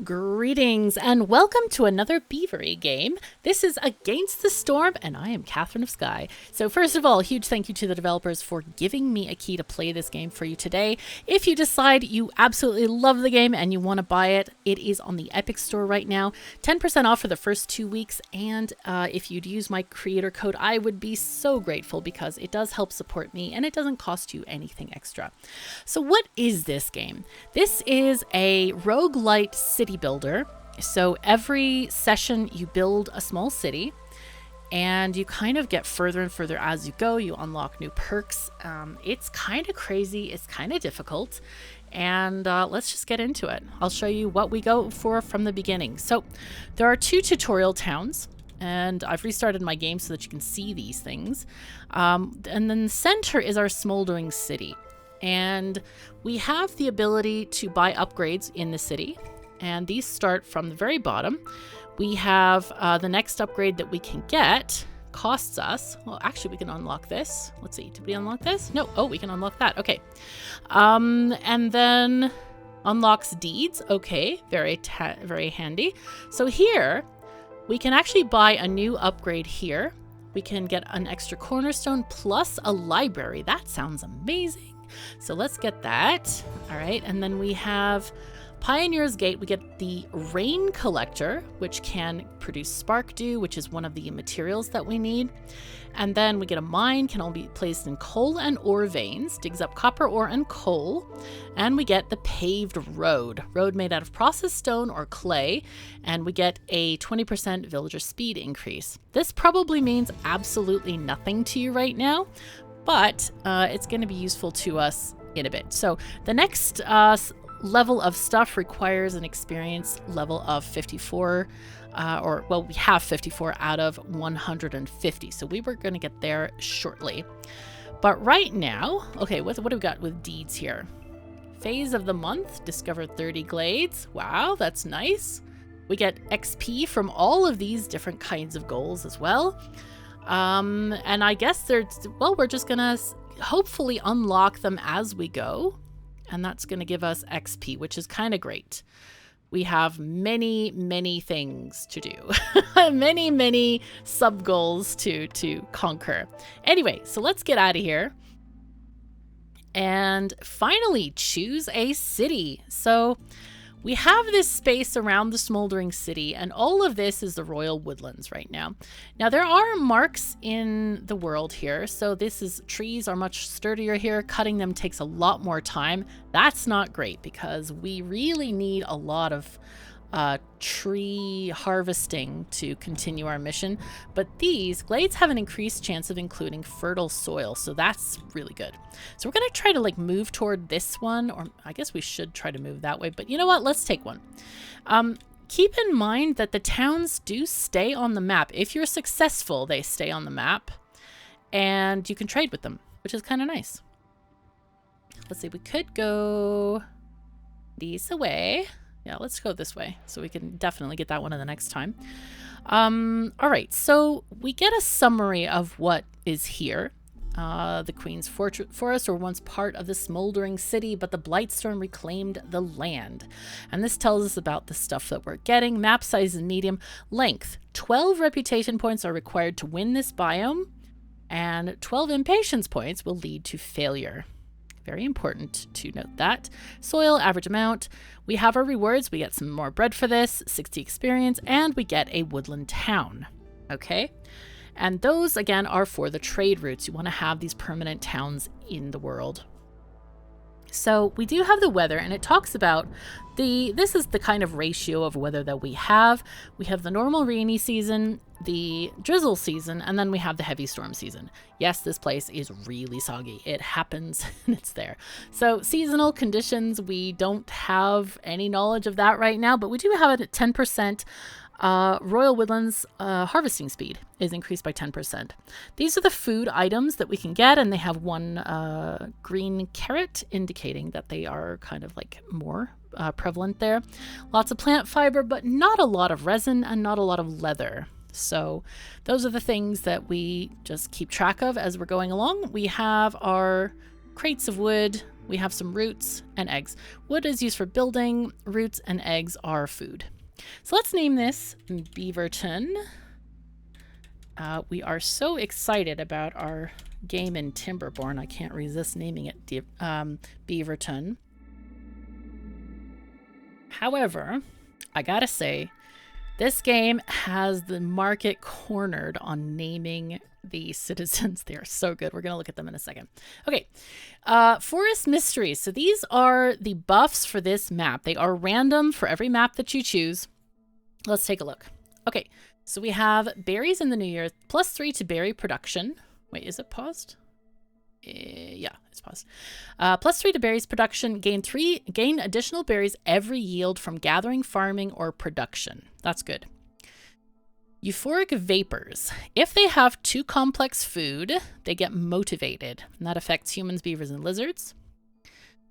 Greetings and welcome to another Beavery game. This is Against the Storm and I am KatherineOfSky. So first of all, a huge thank you to the developers for giving me a key to play this game for you today. If you decide you absolutely love the game and you want to buy it, it is on the Epic Store right now. 10% off for the first 2 weeks, and if you'd use my creator code, I would be so grateful because it does help support me and it doesn't cost you anything extra. So what is this game? This is a roguelite city builder. So every session you build a small city and you kind of get further and further as you go. You unlock new perks. It's kind of crazy. It's kind of difficult. And let's just get into it. I'll show you what we go for from the beginning. So there are 2 tutorial towns, and I've restarted my game so that you can see these things. And then the center is our Smouldering City. And we have the ability to buy upgrades in the city. And these start from the very bottom. We have the next upgrade that we can get costs us. Well, actually, we can unlock this. Let's see. Did we unlock this? No. Oh, we can unlock that. Okay. And then unlocks deeds. Okay. Very handy. So here, we can actually buy a new upgrade here. We can get an extra cornerstone plus a library. That sounds amazing. So let's get that. All right. And then we have Pioneer's Gate. We get the Rain Collector, which can produce Spark Dew, which is one of the materials that we need. And then we get a mine, can all be placed in coal and ore veins, digs up copper ore and coal. And we get the Paved Road made out of processed stone or clay. And we get a 20% villager speed increase. This probably means absolutely nothing to you right now, but it's going to be useful to us in a bit. So the next level of stuff requires an experience level of 54, we have 54 out of 150. So we were going to get there shortly. But right now, okay, what do we got with deeds here? Phase of the month, discover 30 glades. Wow, that's nice. We get XP from all of these different kinds of goals as well. And I guess we're just gonna hopefully unlock them as we go. And that's going to give us XP, which is kind of great. We have many, many things to do. many, many sub-goals to conquer. Anyway, so let's get out of here. And finally, choose a city. So we have this space around the Smouldering City, and all of this is the Royal Woodlands right now. Now, there are marks in the world here, so trees are much sturdier here. Cutting them takes a lot more time. That's not great because we really need a lot of tree harvesting to continue our mission. But these glades have an increased chance of including fertile soil, so that's really good. So we're going to try to move toward this one, or I guess we should try to move that way, but you know what? Let's take one. Keep in mind that the towns do stay on the map. If you're successful, they stay on the map, and you can trade with them, which is kind of nice. Let's see, we could go this way. Yeah, let's go this way so we can definitely get that one in the next time. All right, so we get a summary of what is here. The Queen's Forest were once part of the Smouldering City, but the Blightstorm reclaimed the land. And this tells us about the stuff that we're getting. Map size is medium. Length, 12 reputation points are required to win this biome, and 12 impatience points will lead to failure. Very important to note that. Soil, average amount. We have our rewards. We get some more bread for this, 60 experience, and we get a woodland town. Okay? And those, again, are for the trade routes. You want to have these permanent towns in the world. So we do have the weather, and it talks about this is the kind of ratio of weather that we have. We have the normal rainy season, the drizzle season, and then we have the heavy storm season. Yes, this place is really soggy. It happens and it's there. So seasonal conditions, we don't have any knowledge of that right now, but we do have it at 10%. Royal Woodlands harvesting speed is increased by 10%. These are the food items that we can get, and they have one green carrot indicating that they are kind of more prevalent there. Lots of plant fiber, but not a lot of resin and not a lot of leather. So those are the things that we just keep track of as we're going along. We have our crates of wood. We have some roots and eggs. Wood is used for building. Roots and eggs are food. So let's name this Beaverton. We are so excited about our game in Timberborn. I can't resist naming it Beaverton. However, I gotta say, this game has the market cornered on naming the citizens. They are so good. We're going to look at them in a second. Okay. Forest Mysteries. So these are the buffs for this map. They are random for every map that you choose. Let's take a look. Okay. So we have berries in the new year. +3 to berry production. Wait, is it paused? Yeah, it's paused. +3 to berries production. Gain additional berries every yield from gathering, farming, or production. That's good. Euphoric vapors. If they have too complex food, they get motivated, and that affects humans, beavers, and lizards.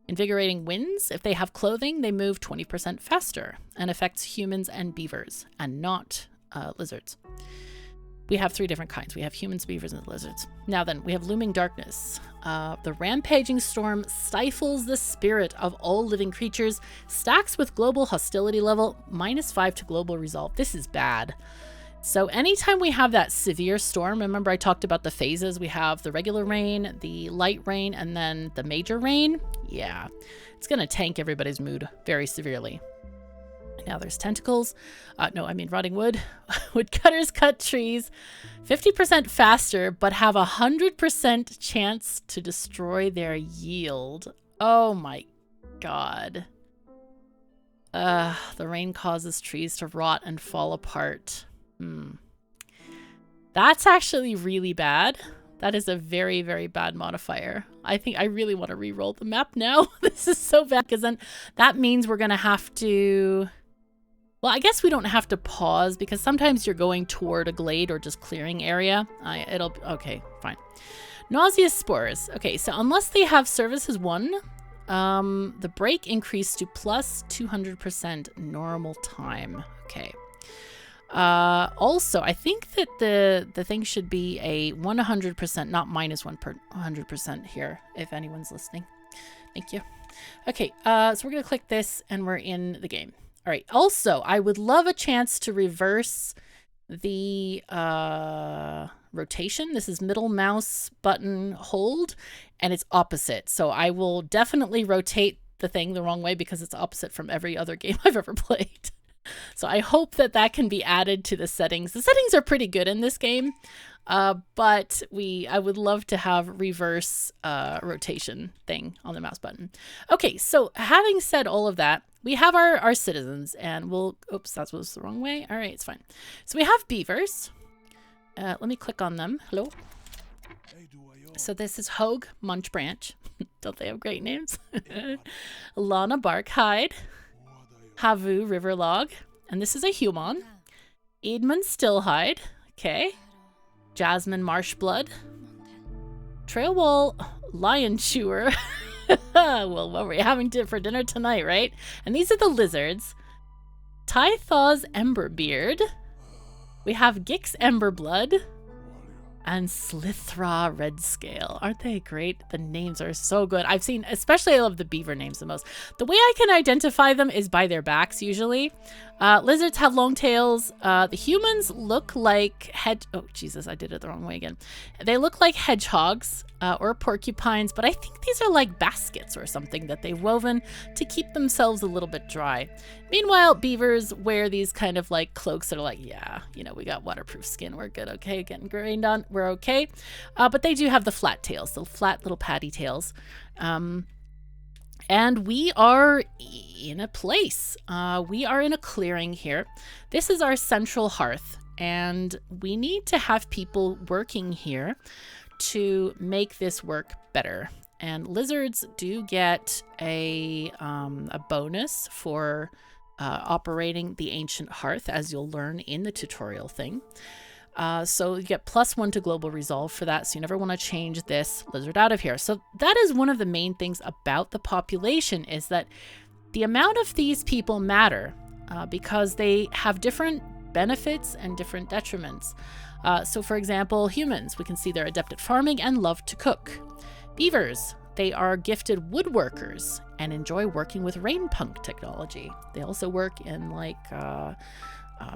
Invigorating winds. If they have clothing, they move 20% faster, and affects humans and beavers, and not lizards. We have 3 different kinds. We have humans, beavers, and lizards. Now then, we have looming darkness. The rampaging storm stifles the spirit of all living creatures. Stacks with global hostility level, -5 to global resolve. This is bad. So anytime we have that severe storm, remember I talked about the phases. We have the regular rain, the light rain, and then the major rain. Yeah, it's going to tank everybody's mood very severely. Now there's tentacles. Rotting wood. Woodcutters cut trees 50% faster, but have 100% chance to destroy their yield. Oh my god. The rain causes trees to rot and fall apart. That's actually really bad. That is a very, very bad modifier. I think I really want to re-roll the map now. This is so bad, because then that means we're going to have to... Well, I guess we don't have to pause, because sometimes you're going toward a glade or just clearing area. Okay, fine. Nauseous spores. Okay, so unless they have services 1, the break increased to +200% normal time. Okay. Also, I think that the thing should be a 100%, not -100% here, if anyone's listening. Thank you. Okay, so we're going to click this, and we're in the game. All right. Also, I would love a chance to reverse the rotation. This is middle mouse button hold, and it's opposite. So I will definitely rotate the thing the wrong way, because it's opposite from every other game I've ever played. So I hope that that can be added to the settings. The settings are pretty good in this game, but I would love to have reverse rotation thing on the mouse button. Okay, so having said all of that, we have our citizens, and oops, that was the wrong way. All right, it's fine. So we have beavers. Let me click on them. Hello. So this is Hogue Munch Branch. Don't they have great names? Lana Barkhide. Havu Riverlog, and this is a human. Edmund Stillhide, okay. Jasmine Marshblood. Trailwall Lion Chewer. Well, what were you having for dinner tonight, right? And these are the lizards. Tythaw's Emberbeard. We have Gix Emberblood. And Slithra Redscale. Aren't they great? The names are so good. Especially I love the beaver names the most. The way I can identify them is by their backs usually. Lizards have long tails. The humans look like oh Jesus, I did it the wrong way again. They look like hedgehogs or porcupines, but I think these are like baskets or something that they've woven to keep themselves a little bit dry. Meanwhile, beavers wear these kind of like cloaks that are like, yeah, we got waterproof skin, we're good, okay, getting rained on, we're okay. But they do have the flat tails, the flat little patty tails. And we are in a place. We are in a clearing here. This is our central hearth, and we need to have people working here to make this work better. And lizards do get a bonus for operating the ancient hearth, as you'll learn in the tutorial thing. So you get +1 to global resolve for that, so you never want to change this lizard out of here. So that is one of the main things about the population, is that the amount of these people matter because they have different benefits and different detriments. So for example, humans, we can see they're adept at farming and love to cook. Beavers, they are gifted woodworkers and enjoy working with rain punk technology. They also work in like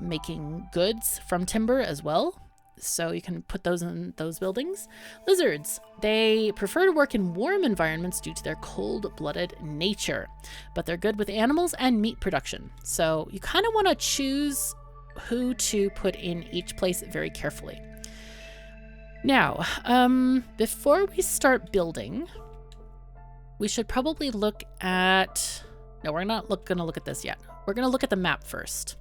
making goods from timber as well. So you can put those in those buildings. Lizards, they prefer to work in warm environments due to their cold-blooded nature, but they're good with animals and meat production. So you kind of want to choose who to put in each place very carefully. Now, before we start building, we should probably look at... No, we're not going to look at this yet. We're going to look at the map first.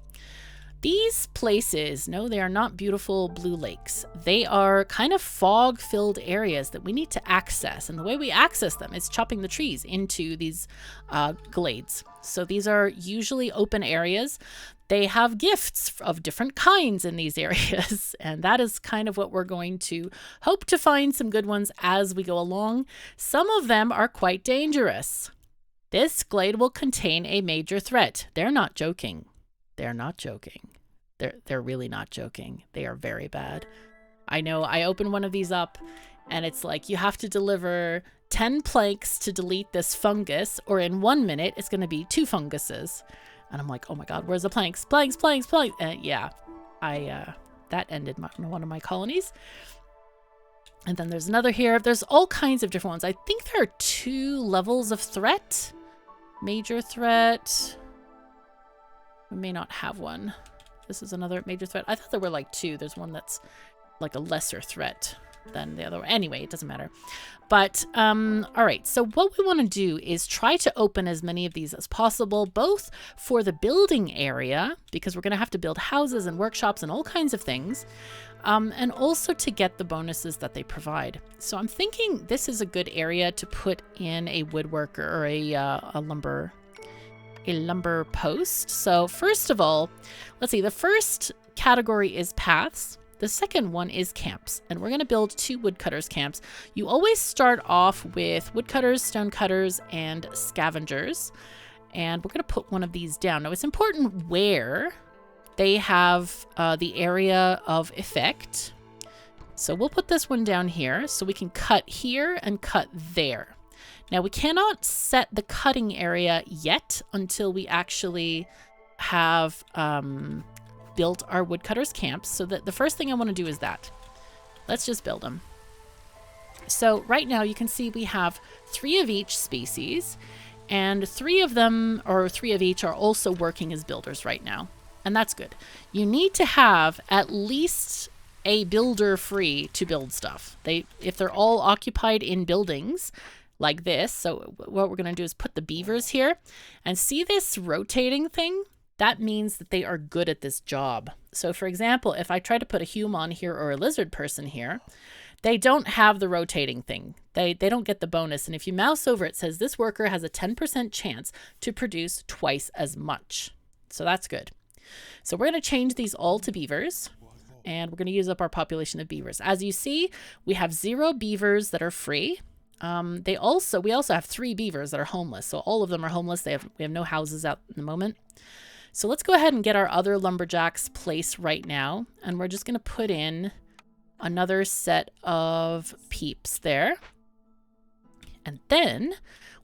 These places, no, they are not beautiful blue lakes. They are kind of fog-filled areas that we need to access. And the way we access them is chopping the trees into these glades. So these are usually open areas. They have gifts of different kinds in these areas. And that is kind of what we're going to hope to find some good ones as we go along. Some of them are quite dangerous. This glade will contain a major threat. They're not joking. They're not joking. They're really not joking. They are very bad. I know I opened one of these up and it's like you have to deliver 10 planks to delete this fungus, or in 1 minute it's going to be 2 funguses. And I'm like, oh my God, where's the planks? Planks. Yeah, that ended one of my colonies. And then there's another here. There's all kinds of different ones. I think there are 2 levels of threat. Major threat. We may not have one. This is another major threat. I thought there were like 2. There's one that's like a lesser threat than the other one. Anyway, it doesn't matter. But, all right. So what we want to do is try to open as many of these as possible, both for the building area, because we're going to have to build houses and workshops and all kinds of things, and also to get the bonuses that they provide. So I'm thinking this is a good area to put in a woodworker or a lumber post. So first of all, let's see, the first category is paths. The second one is camps, and we're going to build 2 woodcutters camps. You always start off with woodcutters, stonecutters, and scavengers, and we're going to put one of these down. Now it's important where they have the area of effect. So we'll put this one down here so we can cut here and cut there. Now we cannot set the cutting area yet until we actually have built our woodcutters camps. So that the first thing I want to do is that. Let's just build them. So right now you can see we have 3 of each species, and 3 of them, or 3 of each, are also working as builders right now. And that's good. You need to have at least a builder free to build stuff. If they're all occupied in buildings like this, so what we're going to do is put the beavers here, and see this rotating thing? That means that they are good at this job. So for example, if I try to put a human here or a lizard person here, they don't have the rotating thing. They don't get the bonus. And if you mouse over, it says this worker has a 10% chance to produce twice as much. So that's good. So we're going to change these all to beavers, and we're going to use up our population of beavers. As you see, we have 0 beavers that are free. We also have 3 beavers that are homeless. So all of them are homeless. We have no houses out in the moment. So let's go ahead and get our other lumberjacks placed right now. And we're just going to put in another set of peeps there. And then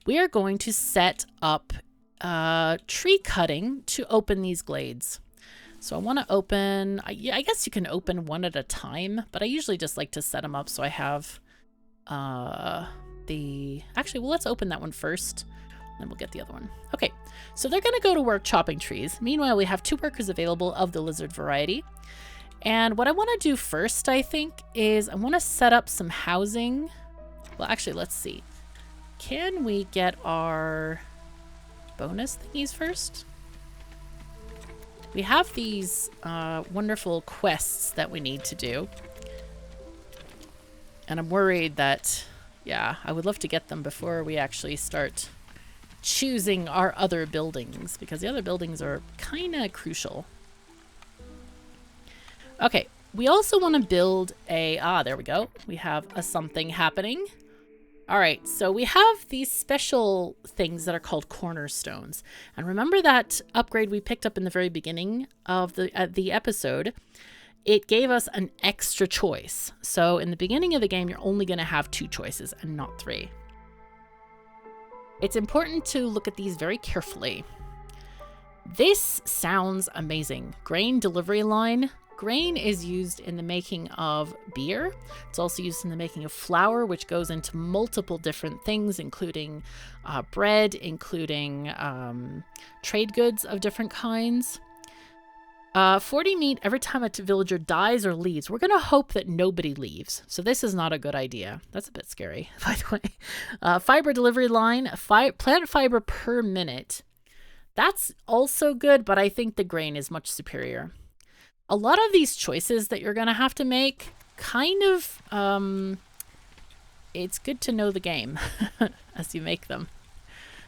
we are going to set up tree cutting to open these glades. So I want to open, I guess you can open one at a time, but I usually just like to set them up so I have actually, well, let's open that one first. Then we'll get the other one. Okay, so they're going to go to work chopping trees. Meanwhile, we have 2 workers available of the lizard variety. And what I want to do first, I think, is I want to set up some housing. Well, actually, let's see. Can we get our bonus thingies first? We have these wonderful quests that we need to do. And I'm worried that, yeah, I would love to get them before we actually start choosing our other buildings, because the other buildings are kind of crucial. Okay, we also want to build there we go. We have a something happening. All right, so we have these special things that are called cornerstones. And remember that upgrade we picked up in the very beginning of the episode? It gave us an extra choice. So in the beginning of the game, you're only going to have 2 choices and not 3. It's important to look at these very carefully. This sounds amazing. Grain delivery line. Grain is used in the making of beer. It's also used in the making of flour, which goes into multiple different things, including bread, including trade goods of different kinds. 40 meat every time a villager dies or leaves. We're going to hope that nobody leaves. So this is not a good idea. That's a bit scary, by the way. Fiber delivery line, plant fiber per minute. That's also good, but I think the grain is much superior. A lot of these choices that you're going to have to make, kind of, it's good to know the game as you make them.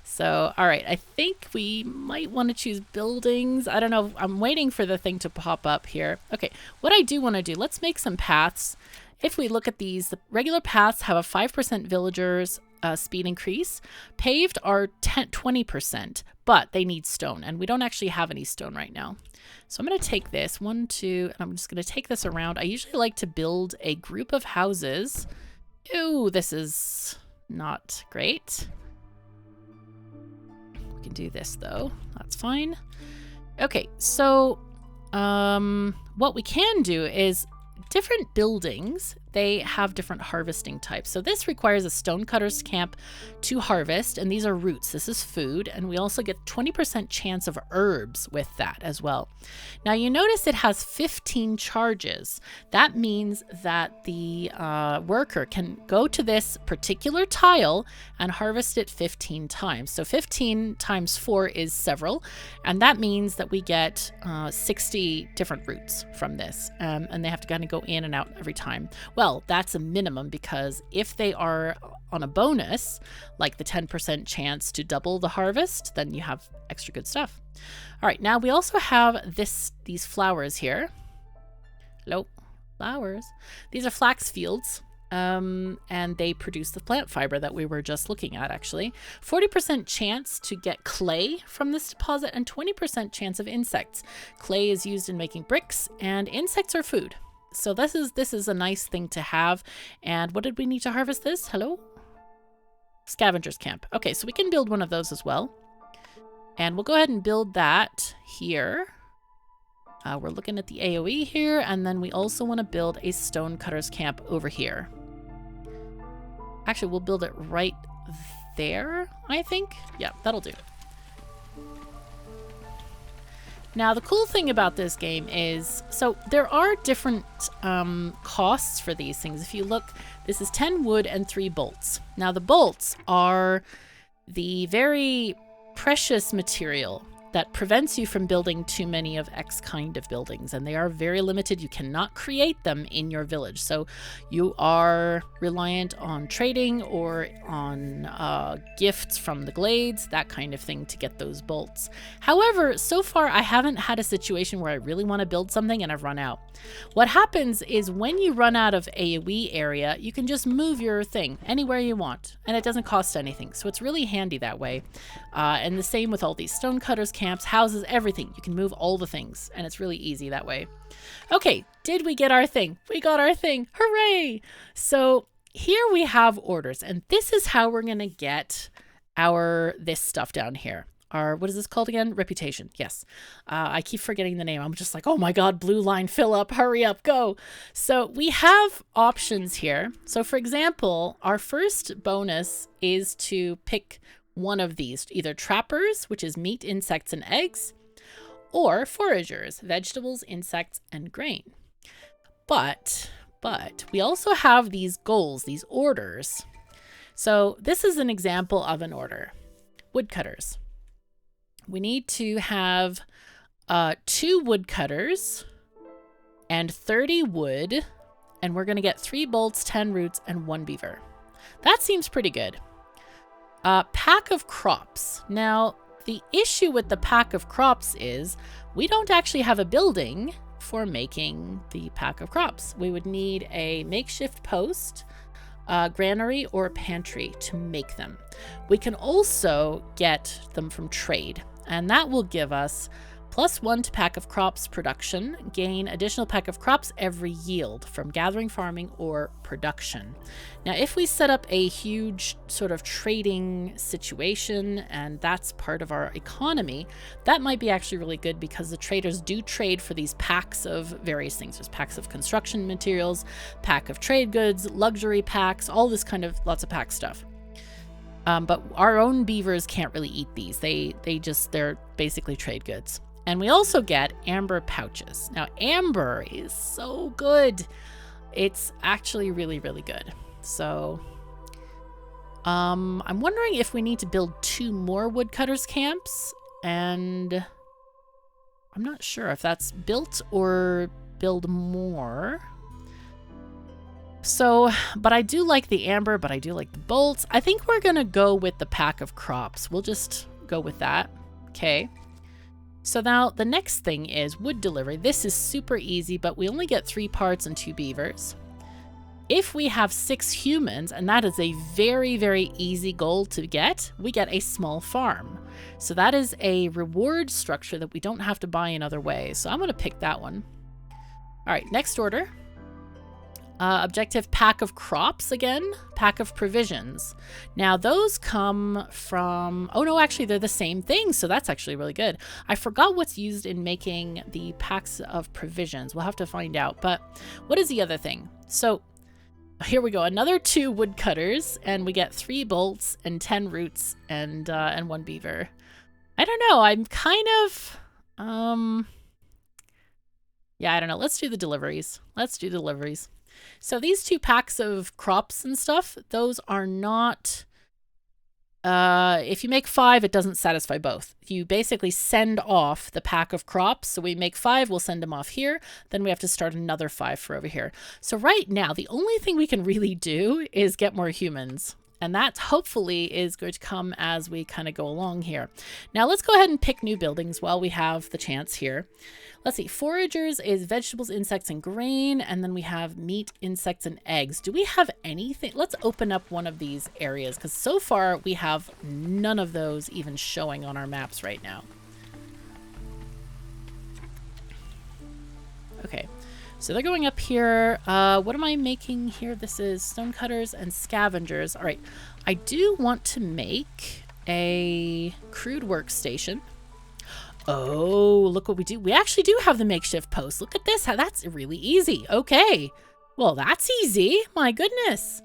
So, all right, I think we might want to choose buildings. I don't know. I'm waiting for the thing to pop up here. Okay, what I do want to do, let's make some paths. If we look at these, the regular paths have a 5% villagers speed increase. Paved are 20%, but they need stone, and we don't actually have any stone right now. So I'm going to take this, 1, 2, and I'm just going to take this around. I usually like to build a group of houses. Ooh, this is not great. We can do this though. That's fine. Okay, so what we can do is different buildings, they have different harvesting types. So this requires a stonecutter's camp to harvest, and these are roots. This is food, and we also get 20% chance of herbs with that as well. Now you notice it has 15 charges. That means that the worker can go to this particular tile and harvest it 15 times. So 15 times 4 is several, and that means that we get 60 different roots from this, and they have to kind of go in and out every time. Well, that's a minimum, because if they are on a bonus, like the 10% chance to double the harvest, then you have extra good stuff. All right, now we also have these flowers here. Hello, flowers. These are flax fields, and they produce the plant fiber that we were just looking at, actually. 40% chance to get clay from this deposit, and 20% chance of insects. Clay is used in making bricks, and insects are food. So this is a nice thing to have. And what did we need to harvest this? Hello? Scavenger's camp. Okay, so we can build one of those as well. And we'll go ahead and build that here. We're looking at the AoE here, and then we also want to build a stonecutter's camp over here. Actually, we'll build it right there, I think. Yeah, that'll do. Now, the cool thing about this game is, so there are different costs for these things. If you look, this is 10 wood and 3 bolts. Now, the bolts are the very precious material that prevents you from building too many of X kind of buildings, and they are very limited. You cannot create them in your village, so you are reliant on trading or on gifts from the glades, that kind of thing, to get those bolts. However, so far I haven't had a situation where I really want to build something and I've run out. What happens is when you run out of AoE area, you can just move your thing anywhere you want, and it doesn't cost anything, so it's really handy that way. And the same with all these stonecutters camps, houses, everything. You can move all the things, and it's really easy that way. Okay, did we get our thing? We got our thing. Hooray! So here we have orders, and this is how we're going to get this stuff down here. Our, what is this called again? Reputation. Yes. I keep forgetting the name. I'm just like, oh my God, blue line, fill up, hurry up, go. So we have options here. So for example, our first bonus is to pick one of these, either trappers, which is meat, insects, and eggs, or foragers, vegetables, insects, and grain. But we also have these goals, these orders. So this is an example of an order. Woodcutters. We need to have 2 woodcutters and 30 wood, and we're going to get 3 bolts, 10 roots, and 1 beaver. That seems pretty good. Pack of crops. Now, the issue with the pack of crops is we don't actually have a building for making the pack of crops. We would need a makeshift post, granary, or a pantry to make them. We can also get them from trade, and that will give us +1 to pack of crops production. Gain additional pack of crops every yield from gathering, farming, or production. Now, if we set up a huge sort of trading situation, and that's part of our economy, that might be actually really good because the traders do trade for these packs of various things. There's packs of construction materials, pack of trade goods, luxury packs, all this kind of lots of pack stuff. But our own beavers can't really eat these. They're basically trade goods. And we also get amber pouches. Now, amber is so good. It's actually really, really good. So, I'm wondering if we need to build 2 more woodcutters camps. And I'm not sure if that's built or build more. So, but I do like the amber, but I do like the bolts. I think we're going to go with the pack of crops. We'll just go with that. Okay. So now the next thing is wood delivery. This is super easy, but we only get 3 parts and 2 beavers. If we have 6 humans, and that is a very, very easy goal to get, we get a small farm. So that is a reward structure that we don't have to buy in other ways. So I'm going to pick that one. All right, next order. Objective pack of crops again, pack of provisions. Now those come from, oh no, actually they're the same thing. So that's actually really good. I forgot what's used in making the packs of provisions. We'll have to find out. But what is the other thing? So here we go. Another 2 woodcutters, and we get 3 bolts and 10 roots and 1 beaver. I don't know. I'm kind of, yeah, I don't know. Let's do the deliveries. Let's do deliveries. So these 2 packs of crops and stuff, those are not, if you make 5, it doesn't satisfy both. You basically send off the pack of crops. So we make 5, we'll send them off here. Then we have to start another 5 for over here. So right now, the only thing we can really do is get more humans. And that hopefully is going to come as we kind of go along here. Now let's go ahead and pick new buildings while we have the chance here. Let's see, foragers is vegetables, insects, and grain. And then we have meat, insects, and eggs. Do we have anything? Let's open up one of these areas because so far we have none of those even showing on our maps right now. Okay. So they're going up here. What am I making here? This is stonecutters and scavengers. All right. I do want to make a crude workstation. Oh, look what we do. We actually do have the makeshift post. Look at this. That's really easy. Okay. Well, that's easy. My goodness.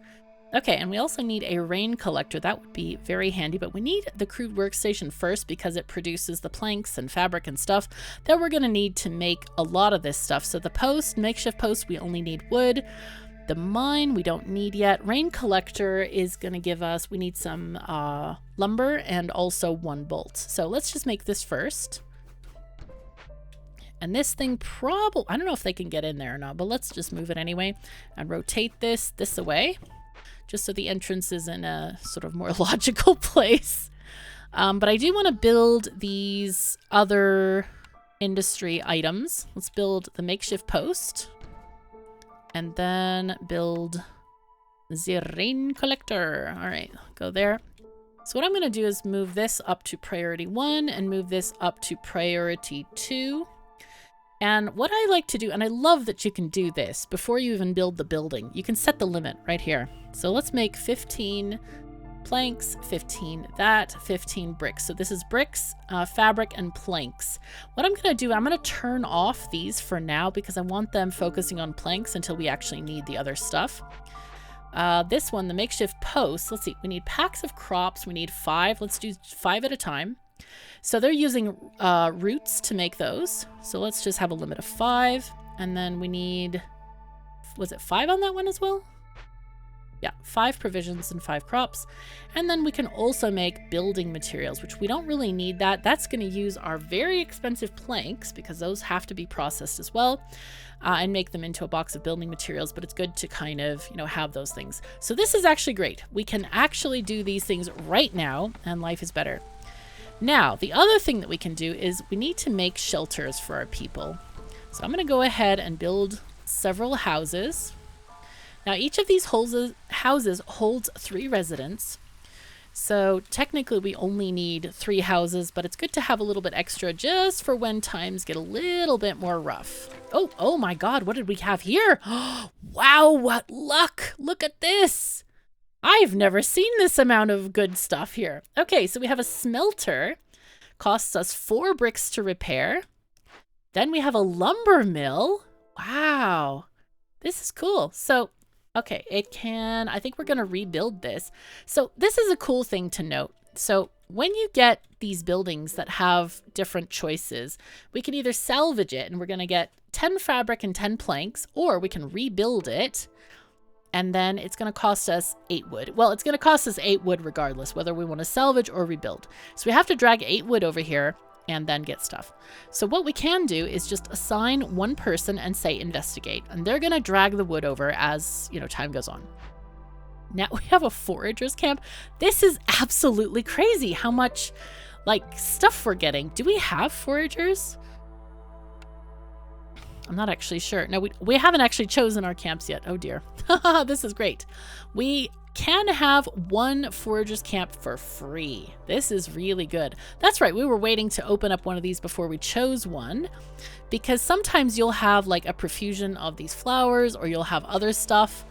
Okay, and we also need a rain collector. That would be very handy, but we need the crude workstation first because it produces the planks and fabric and stuff that we're going to need to make a lot of this stuff. So the post, makeshift post, we only need wood. The mine, we don't need yet. Rain collector is going to give us, we need some lumber and also 1 bolt. So let's just make this first. And this thing probably, I don't know if they can get in there or not, but let's just move it anyway and rotate this away. Just so the entrance is in a sort of more logical place. But I do want to build these other industry items. Let's build the makeshift post. And then build the rain collector. All right, go there. So what I'm going to do is move this up to priority 1 and move this up to priority 2. And what I like to do, and I love that you can do this before you even build the building, you can set the limit right here. So let's make 15 planks, 15 that, 15 bricks. So this is bricks, fabric, and planks. What I'm going to do, I'm going to turn off these for now because I want them focusing on planks until we actually need the other stuff. This one, the makeshift post, let's see, we need packs of crops. We need 5. Let's do 5 at a time. So they're using roots to make those. So let's just have a limit of 5. And then we need, was it 5 on that one as well? Yeah, 5 provisions and 5 crops. And then we can also make building materials, which we don't really need that. That's going to use our very expensive planks because those have to be processed as well and make them into a box of building materials. But it's good to kind of, you know, have those things. So this is actually great. We can actually do these things right now and life is better. Now, the other thing that we can do is we need to make shelters for our people. So I'm going to go ahead and build several houses. Now, each of these houses holds 3 residents. So technically we only need 3 houses, but it's good to have a little bit extra just for when times get a little bit more rough. Oh my God, what did we have here? Wow, what luck! Look at this! I've never seen this amount of good stuff here. Okay, so we have a smelter. Costs us 4 bricks to repair. Then we have a lumber mill. Wow, this is cool. So okay, I think we're going to rebuild this. So this is a cool thing to note. So when you get these buildings that have different choices, we can either salvage it and we're going to get 10 fabric and 10 planks, or we can rebuild it and then it's going to cost us 8 wood. Well, it's going to cost us 8 wood regardless, whether we want to salvage or rebuild. So we have to drag 8 wood over here and then get stuff. So what we can do is just assign one person and say investigate, and they're gonna drag the wood over as, you know, time goes on. Now we have a foragers camp. This is absolutely crazy how much like stuff we're getting. Do we have foragers? I'm not actually sure. No, we haven't actually chosen our camps yet. Oh dear. This is great. We can have 1 forager's camp for free. This is really good. That's right, we were waiting to open up one of these before we chose one, because sometimes you'll have like a profusion of these flowers or you'll have other stuff.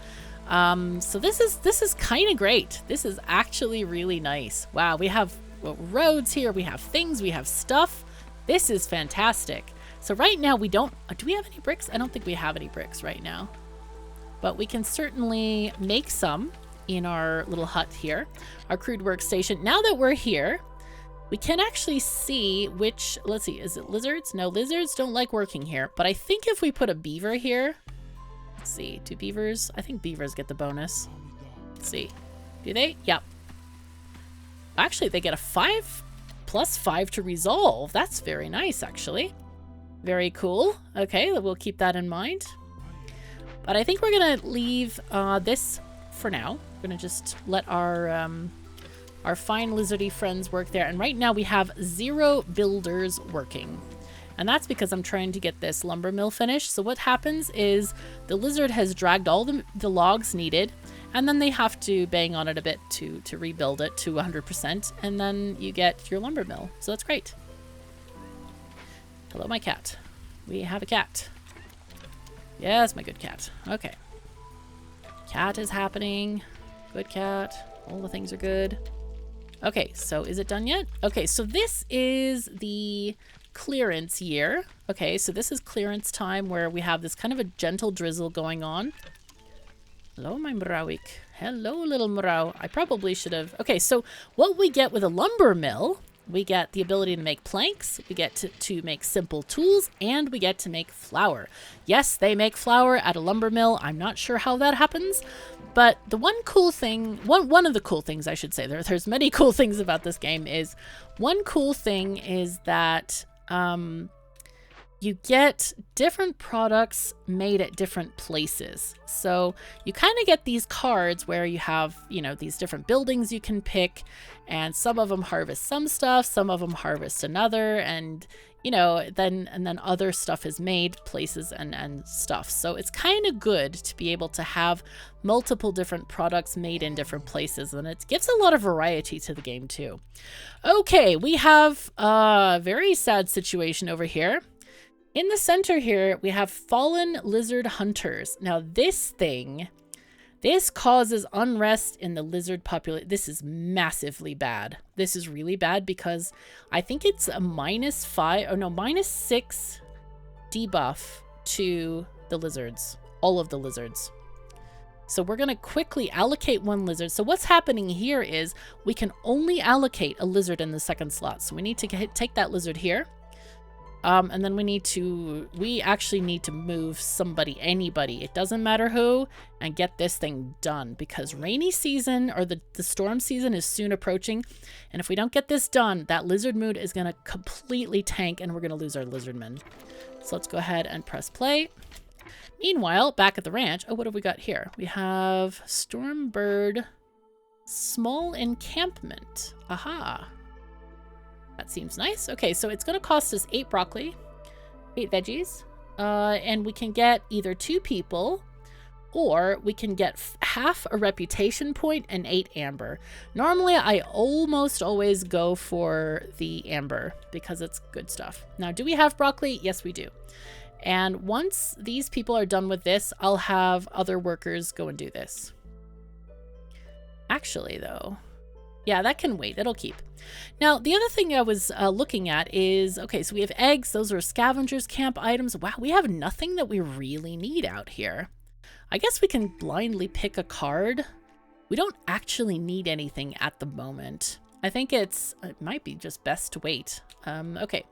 So this is kind of great. This is actually really nice. Wow, we have roads here, we have things, we have stuff. This is fantastic. So right now we don't, do we have any bricks? I don't think we have any bricks right now, but we can certainly make some in our little hut here, our crude workstation. Now that we're here, we can actually see which, let's see, is it lizards? No, lizards don't like working here, but I think if we put a beaver here, let's see, do beavers, I think beavers get the bonus. Let's see, do they? Yep. Actually, they get a 5 plus 5 to resolve. That's very nice, actually. Very cool. Okay, we'll keep that in mind. But I think we're gonna leave this for now. We're gonna just let our fine lizardy friends work there. And right now we have 0 builders working. And that's because I'm trying to get this lumber mill finished. So what happens is the lizard has dragged all the logs needed, and then they have to bang on it a bit to rebuild it to 100%, and then you get your lumber mill. So that's great. Hello, my cat. We have a cat. Yes, my good cat. Okay. Cat is happening. Good cat. All the things are good. Okay, so is it done yet? Okay, so this is the clearance year. Okay, so this is clearance time where we have this kind of a gentle drizzle going on. Hello, my Mrawik. Hello, little Mraw. I probably should have... Okay, so what we get with a lumber mill, we get the ability to make planks, we get to make simple tools, and we get to make flour. Yes, they make flour at a lumber mill. I'm not sure how that happens, but the one cool thing, one of the cool things I should say, there's many cool things about this game, is one cool thing is that you get different products made at different places. So you kind of get these cards where you have, you know, these different buildings you can pick, and some of them harvest some stuff, some of them harvest another, and you know, then other stuff is made places and stuff. So it's kind of good to be able to have multiple different products made in different places, and it gives a lot of variety to the game too. Okay, we have a very sad situation over here. In the center here, we have fallen lizard hunters. Now this causes unrest in the lizard population. This is massively bad. This is really bad because I think it's a -5, or no, -6 debuff to the lizards, all of the lizards. So we're gonna quickly allocate one lizard. So what's happening here is we can only allocate a lizard in the second slot. So we need to take that lizard here. And then we actually need to move somebody, anybody, it doesn't matter who, and get this thing done, because rainy season, or the storm season, is soon approaching. And if we don't get this done, that lizard mood is going to completely tank and we're going to lose our lizardmen. So let's go ahead and press play. Meanwhile, back at the ranch, oh, what have we got here? We have Stormbird Small Encampment. Aha. That seems nice. Okay, so it's going to cost us 8 broccoli, 8 veggies, and we can get either 2 people, or we can get half a reputation point and 8 amber. Normally, I almost always go for the amber because it's good stuff. Now, do we have broccoli? Yes, we do. And once these people are done with this, I'll have other workers go and do this. Actually, though, yeah, that can wait. It'll keep. Now, the other thing I was looking at is, okay, so we have eggs. Those are scavengers camp items. Wow, we have nothing that we really need out here. I guess we can blindly pick a card. We don't actually need anything at the moment. I think it might be just best to wait. Okay,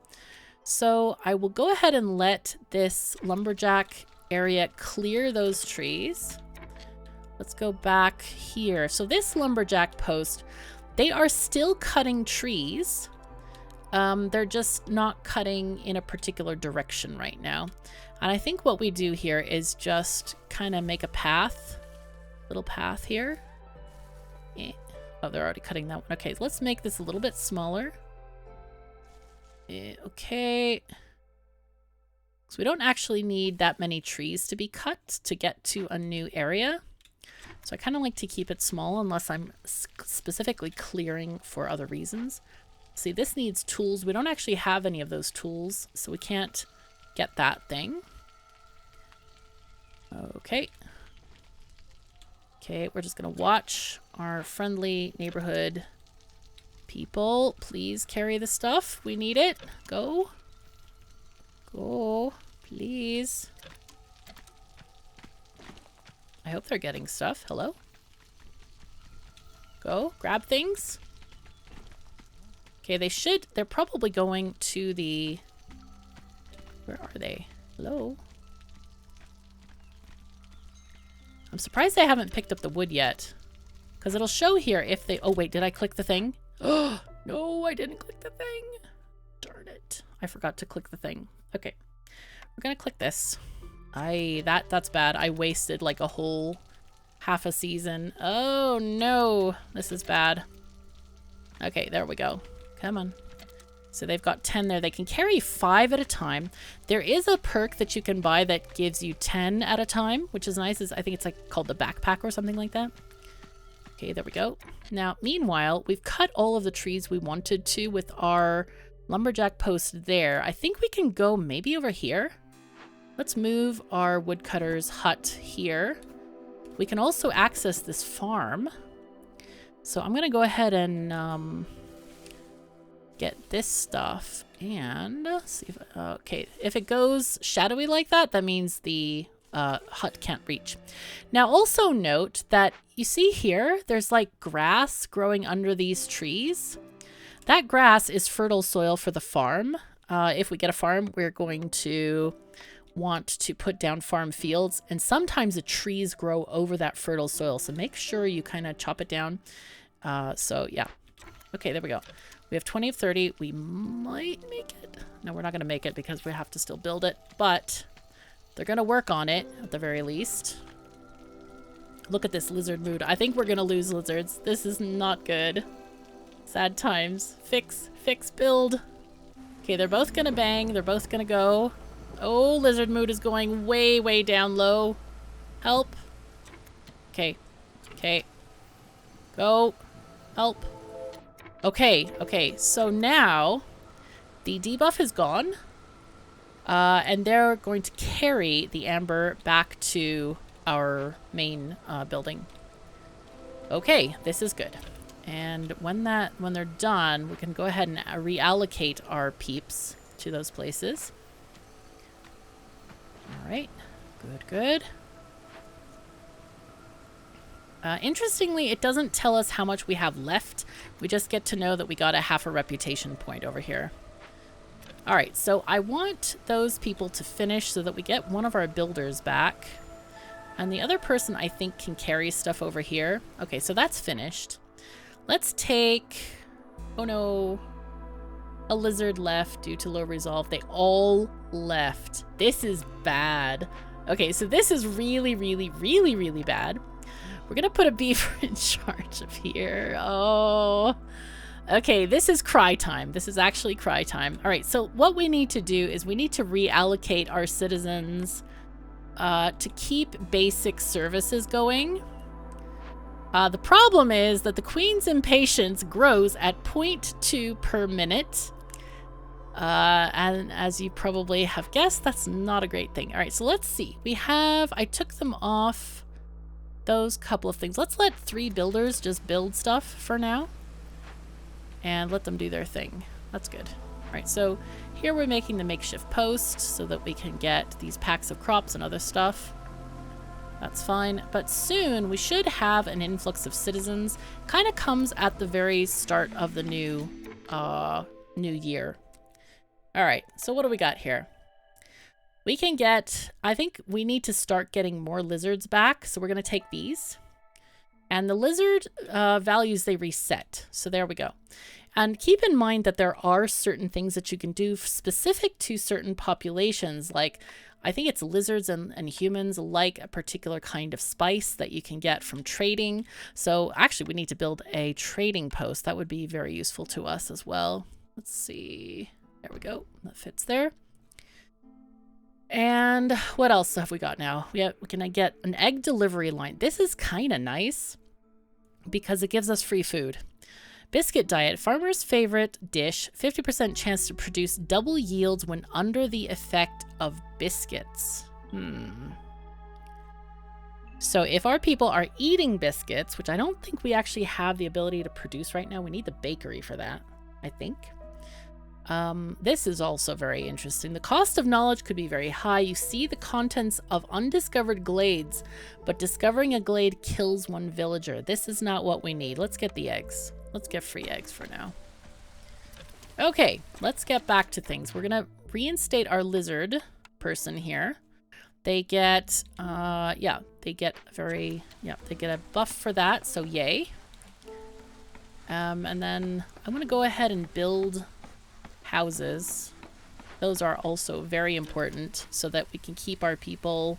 so I will go ahead and let this lumberjack area clear those trees. Let's go back here. So this lumberjack post, they are still cutting trees. They're just not cutting in a particular direction right now. And I think what we do here is just kind of make a path, little path here. Oh, they're already cutting that one. Okay, let's make this a little bit smaller. Okay. So we don't actually need that many trees to be cut to get to a new area. So I kind of like to keep it small unless I'm specifically clearing for other reasons. See, this needs tools. We don't actually have any of those tools, so we can't get that thing. Okay. Okay, we're just going to watch our friendly neighborhood people. Please carry the stuff. We need it. Go. Go, please. I hope they're getting stuff. Hello? Go, grab things. Okay, they should. They're probably going to the... Where are they? Hello? I'm surprised they haven't picked up the wood yet. Because it'll show here if they... Oh, wait, did I click the thing? Oh, no, I didn't click the thing. Darn it. I forgot to click the thing. Okay. We're going to click this. That's bad. I wasted like a whole half a season. Oh no, this is bad. Okay, there we go. Come on. So they've got 10 there. They can carry 5 at a time. There is a perk that you can buy that gives you 10 at a time, which is nice. I think it's like called the backpack or something like that. Okay, there we go. Now, meanwhile, we've cut all of the trees we wanted to with our lumberjack post there. I think we can go maybe over here. Let's move our woodcutter's hut here. We can also access this farm. So I'm going to go ahead and get this stuff and see if... okay, if it goes shadowy like that, that means the hut can't reach. Now also note that you see here, there's like grass growing under these trees. That grass is fertile soil for the farm. If we get a farm, we're going to want to put down farm fields, and sometimes the trees grow over that fertile soil, so make sure you kind of chop it down. So yeah, okay, there we go. We have 20 of 30. We might make it. No, we're not going to make it because we have to still build it, but they're going to work on it at the very least. Look at this lizard mood. I think we're going to lose lizards. This is not good. Sad times. Fix, build. Okay, they're both going to bang. They're both going to go. Oh, lizard mood is going way, way down low. Help. Okay. Okay. Go. Help. Okay. Okay. So now the debuff is gone. And they're going to carry the amber back to our main building. Okay. This is good. And when they're done, we can go ahead and reallocate our peeps to those places. All right, good. Interestingly, it doesn't tell us how much we have left. We just get to know that we got a half a reputation point over here. All right, so I want those people to finish so that we get one of our builders back. And the other person, I think, can carry stuff over here. Okay, so that's finished. Let's take... Oh, no. A lizard left due to low resolve. They all left. This is bad. Okay, so this is really, really, really, really bad. We're gonna put a beaver in charge of here. Oh. Okay, this is cry time. This is actually cry time. All right, so what we need to do is we need to reallocate our citizens to keep basic services going. The problem is that the Queen's impatience grows at 0.2 per minute. And as you probably have guessed, that's not a great thing. All right, so let's see. I took them off those couple of things. Let's let 3 builders just build stuff for now. And let them do their thing. That's good. All right, so here we're making the makeshift post so that we can get these packs of crops and other stuff. That's fine. But soon we should have an influx of citizens. Kind of comes at the very start of the new year. All right, so what do we got here? We can get, I think we need to start getting more lizards back. So we're going to take these. And the lizard values, they reset. So there we go. And keep in mind that there are certain things that you can do specific to certain populations. Like, I think it's lizards and humans like a particular kind of spice that you can get from trading. So actually, we need to build a trading post. That would be very useful to us as well. Let's see. There we go. That fits there. And what else have we got now? We can get an egg delivery line. This is kind of nice because it gives us free food. Biscuit diet, farmer's favorite dish, 50% chance to produce double yields when under the effect of biscuits. So if our people are eating biscuits, which I don't think we actually have the ability to produce right now, we need the bakery for that, I think. This is also very interesting. The cost of knowledge could be very high. You see the contents of undiscovered glades, but discovering a glade kills one villager. This is not what we need. Let's get the eggs. Let's get free eggs for now. Okay, let's get back to things. We're gonna reinstate our lizard person here. They get, they get a buff for that, so yay. And then I'm gonna go ahead and build houses. Those are also very important so that we can keep our people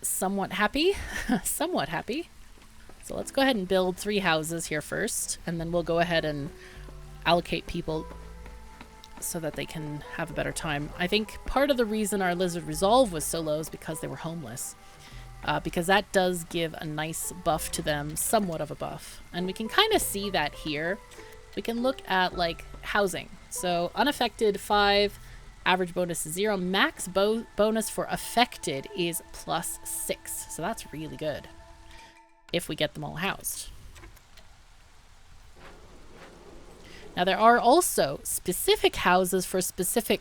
somewhat happy. Somewhat happy. So let's go ahead and build 3 houses here first, and then we'll go ahead and allocate people so that they can have a better time. I think part of the reason our lizard resolve was so low is because they were homeless. Because that does give a nice buff to them, somewhat of a buff. And we can kind of see that here. We can look at like housing. So unaffected 5, average bonus is 0, max bonus for affected is +6. So that's really good if we get them all housed. Now there are also specific houses for specific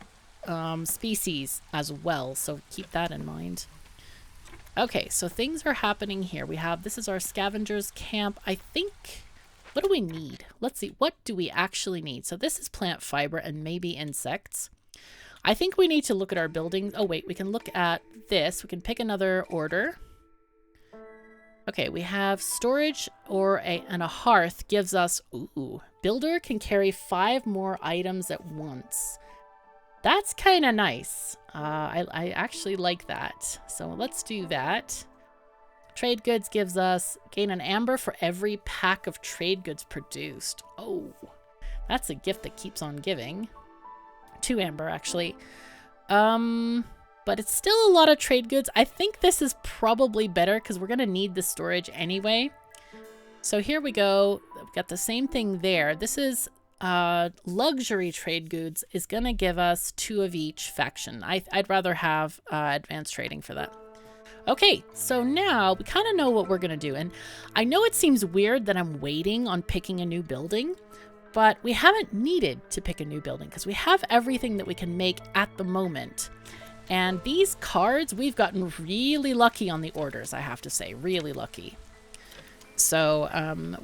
species as well, so keep that in mind. Okay, so things are happening here. This is our scavengers camp. I think, what do we need? Let's see, what do we actually need? So this is plant fiber and maybe insects. I think we need to look at our buildings. Oh wait, we can look at this. We can pick another order. Okay, we have storage and a hearth gives us, builder can carry 5 more items at once. That's kind of nice. I actually like that. So let's do that. Trade goods gives us gain an amber for every pack of trade goods produced. Oh, that's a gift that keeps on giving. 2 amber actually. But it's still a lot of trade goods. I think this is probably better because we're going to need the storage anyway. So here we go. We've got the same thing there. This is luxury trade goods is going to give us 2 of each faction. I'd rather have advanced trading for that. Okay, so now we kind of know what we're going to do. And I know it seems weird that I'm waiting on picking a new building, but we haven't needed to pick a new building because we have everything that we can make at the moment. And these cards, we've gotten really lucky on the orders, I have to say, really lucky. So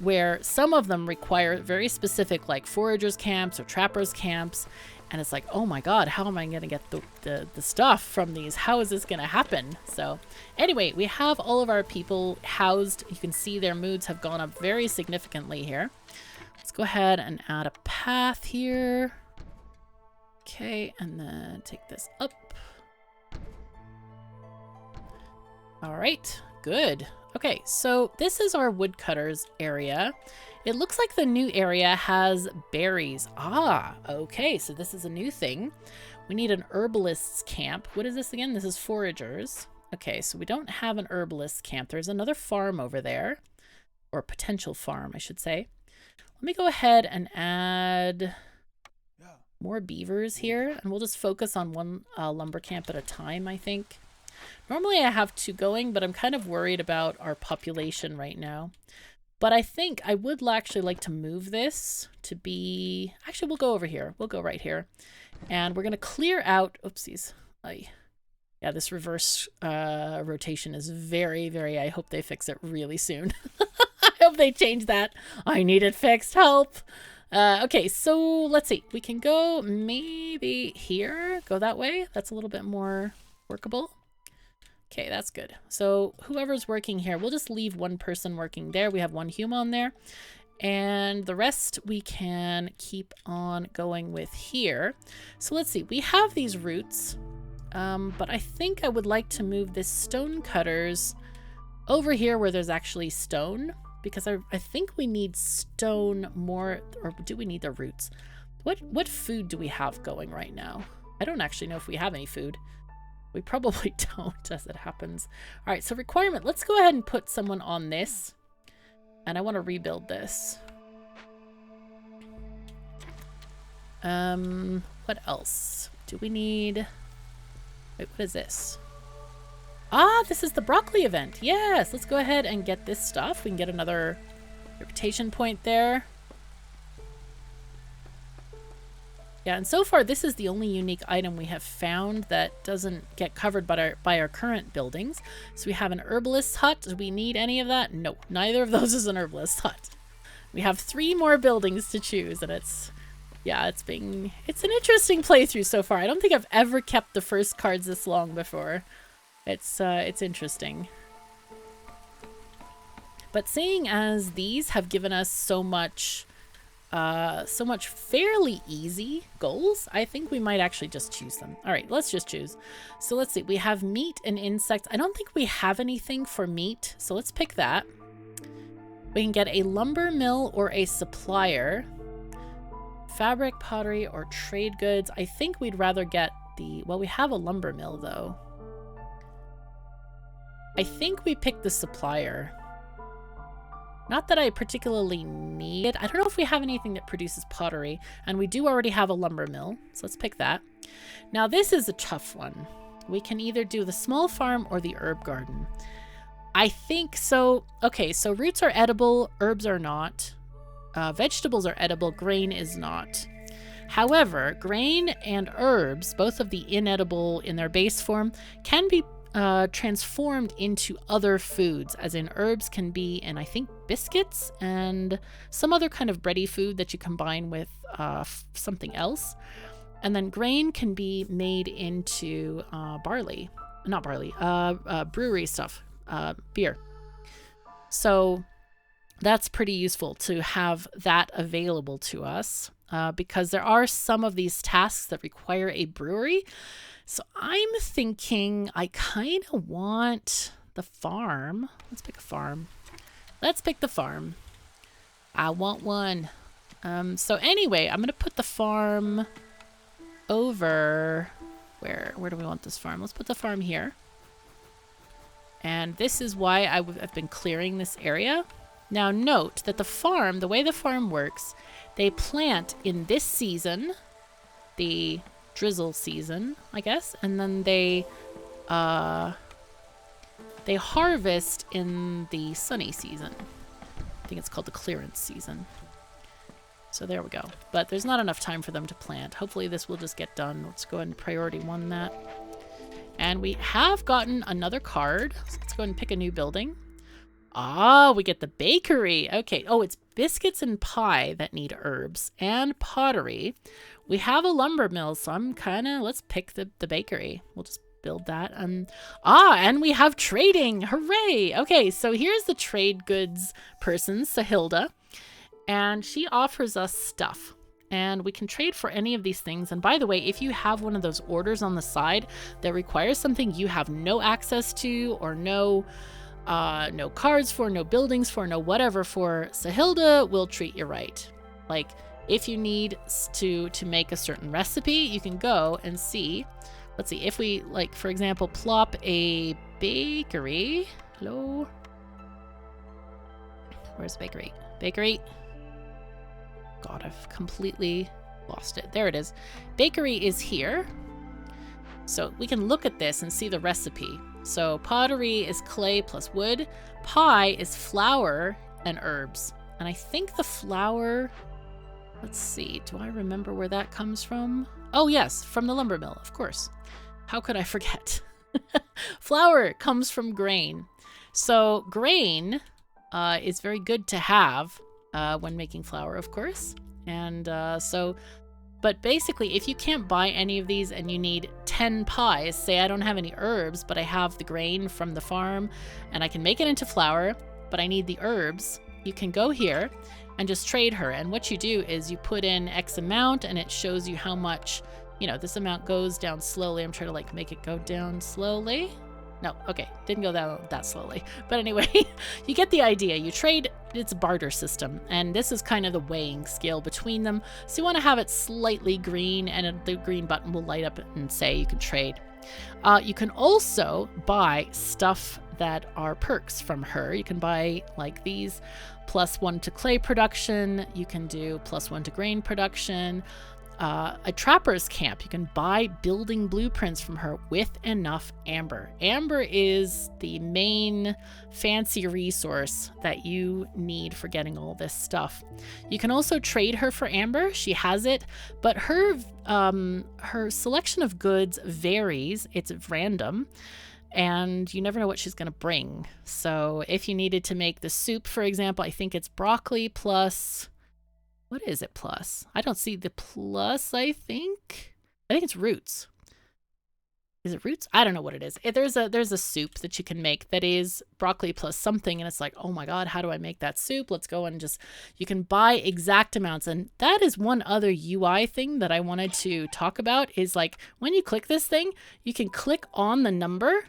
where some of them require very specific like foragers camps or trappers camps, and it's like, oh my god, how am I going to get the stuff from these? How is this going to happen? So anyway, we have all of our people housed. You can see their moods have gone up very significantly here. Let's go ahead and add a path here. Okay, and then take this up. All right, good. Okay, so this is our woodcutters area. It looks like the new area has berries. Ah, okay, so this is a new thing. We need an herbalist's camp. What is this again? This is foragers. Okay, so we don't have an herbalist's camp. There's another farm over there, or a potential farm, I should say. Let me go ahead and add more beavers here, and we'll just focus on one lumber camp at a time, I think. Normally I have 2 going, but I'm kind of worried about our population right now. But I think I would actually like to move this to be... Actually, we'll go over here. We'll go right here. And we're going to clear out... Oopsies. Yeah, this reverse rotation is very... I hope they fix it really soon. I hope they change that. I need it fixed. Help! Okay, so let's see. We can go maybe here. Go that way. That's a little bit more workable. Okay, that's good. So whoever's working here, we'll just leave one person working there. We have 1 human there. And the rest we can keep on going with here. So let's see. We have these roots. But I think I would like to move this stone cutters over here where there's actually stone. Because I think we need stone more, or do we need the roots? What food do we have going right now? I don't actually know if we have any food. We probably don't, as it happens. All right, so requirement. Let's go ahead and put someone on this. And I want to rebuild this. What else? Do we need... Wait, what is this? Ah, this is the broccoli event. Yes, let's go ahead and get this stuff. We can get another reputation point there. Yeah, and so far this is the only unique item we have found that doesn't get covered by our current buildings. So we have an herbalist's hut. Do we need any of that? No, neither of those is an herbalist's hut. We have 3 more buildings to choose, and it's an interesting playthrough so far. I don't think I've ever kept the first cards this long before. It's interesting. But seeing as these have given us so much fairly easy goals, I think we might actually just choose them. All right, let's just choose. So let's see. We have meat and insects. I don't think we have anything for meat, so let's pick that. We can get a lumber mill or a supplier. Fabric, pottery, or trade goods. I think we'd rather get the... Well, we have a lumber mill, though. I think we picked the supplier. Not that I particularly need it. I don't know if we have anything that produces pottery, and we do already have a lumber mill, so let's pick that. Now this is a tough one. We can either do the small farm or the herb garden. I think so. Okay, so roots are edible, herbs are not. Vegetables are edible, grain is not. However, grain and herbs, both of the inedible in their base form, can be transformed into other foods, as in herbs can be in, I think, biscuits and some other kind of bready food that you combine with something else. And then grain can be made into brewery stuff, beer. So that's pretty useful to have that available to us because there are some of these tasks that require a brewery. So I'm thinking I kind of want the farm. Let's pick a farm. Let's pick the farm. I want one. So anyway, I'm going to put the farm over... Where do we want this farm? Let's put the farm here. And this is why I've been clearing this area. Now note that the way the farm works, they plant in this season, the drizzle season, I guess, and then they harvest in the sunny season. I think it's called the clearance season. So there we go. But there's not enough time for them to plant. Hopefully this will just get done. Let's go ahead and priority 1 that. And we have gotten another card. So let's go ahead and pick a new building. Ah, we get the bakery. Okay. Oh, it's biscuits and pie that need herbs and pottery. We have a lumber mill, so let's pick the bakery. We'll just build that. And we have trading. Hooray. Okay, so here's the trade goods person, Sahilda. And she offers us stuff. And we can trade for any of these things. And by the way, if you have one of those orders on the side that requires something you have no access to or no cards for, no buildings for, no whatever for, Sahilda will treat you right. Like, If you need to make a certain recipe, you can go and see. Let's see, if we, like, for example, plop a bakery. Hello? Where's bakery? Bakery? God, I've completely lost it. There it is. Bakery is here. So we can look at this and see the recipe. So pottery is clay plus wood. Pie is flour and herbs. And I think the flour, let's see, do I remember where that comes from? Oh yes, from the lumber mill, of course. How could I forget? Flour comes from grain. So grain is very good to have when making flour, of course. And but basically, if you can't buy any of these and you need 10 pies, say I don't have any herbs, but I have the grain from the farm and I can make it into flour, but I need the herbs, you can go here and just trade her. And what you do is you put in X amount and it shows you how much, you know, this amount goes down slowly. I'm trying to like make it go down slowly. No, okay, didn't go down that slowly. But anyway, you get the idea. You trade, it's a barter system, and this is kind of the weighing scale between them. So you want to have it slightly green, and the green button will light up and say you can trade. You can also buy stuff that are perks from her. You can buy like these, +1 to clay production. You can do +1 to grain production. A trapper's camp. You can buy building blueprints from her with enough amber. Amber is the main fancy resource that you need for getting all this stuff. You can also trade her for amber. She has it, but her selection of goods varies. It's random, and you never know what she's going to bring. So if you needed to make the soup, for example, I think it's broccoli plus... What is it plus? I don't see the plus, I think it's roots. Is it roots? I don't know what it is. There's a soup that you can make that is broccoli plus something, and it's like, oh my God, how do I make that soup? Let's go and you can buy exact amounts. And that is one other UI thing that I wanted to talk about is like, when you click this thing, you can click on the number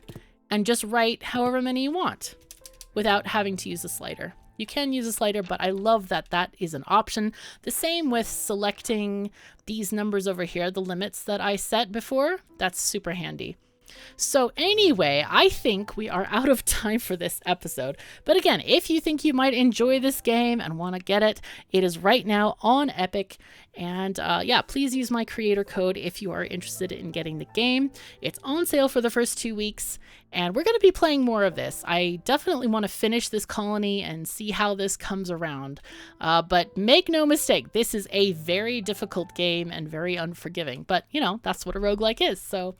and just write however many you want without having to use a slider. You can use a slider, but I love that that is an option. The same with selecting these numbers over here, the limits that I set before. That's super handy. So anyway, I think we are out of time for this episode. But again, if you think you might enjoy this game and want to get it, it is right now on Epic. And yeah, please use my creator code if you are interested in getting the game. It's on sale for the first 2 weeks, and we're going to be playing more of this. I definitely want to finish this colony and see how this comes around. But make no mistake, this is a very difficult game and very unforgiving. But, you know, that's what a roguelike is. So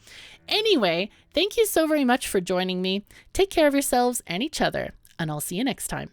anyway, thank you so very much for joining me. Take care of yourselves and each other, and I'll see you next time.